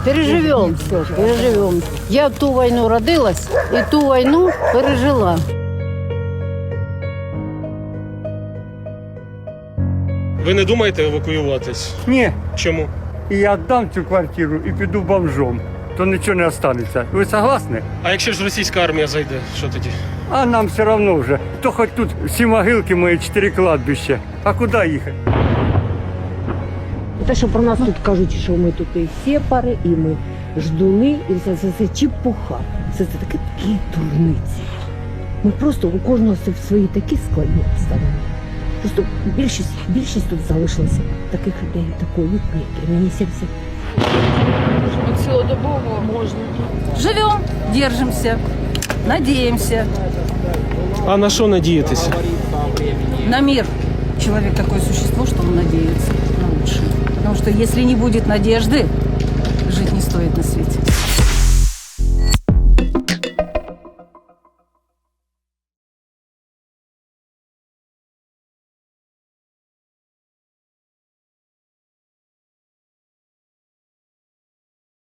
Переживем все, переживем. Я в ту війну родилась і ту війну пережила. Ви не думаєте евакуюватись? Ні, Чому? і я віддам цю квартиру і піду бомжом, то нічого не залишиться. Ви согласні? А якщо ж російська армія зайде, що тоді? А нам все одно вже. То хоч тут всі могилки мої, 4 кладбища. А куди їхати? Те, що про нас тут кажуть, що ми тут і сепари, і ми ждуни, і це чепуха. Це такі дурниці. Ми просто у кожного свої такі складні обставини. Просто більшість тут залишилася таких людей, такої віку, як і мені 70. Цілодобово можна. Живем, держимося, надеемся А на що надіятися? на мир. Человек такое существо, что он надеется на лучшее. Потому что если не будет надежды,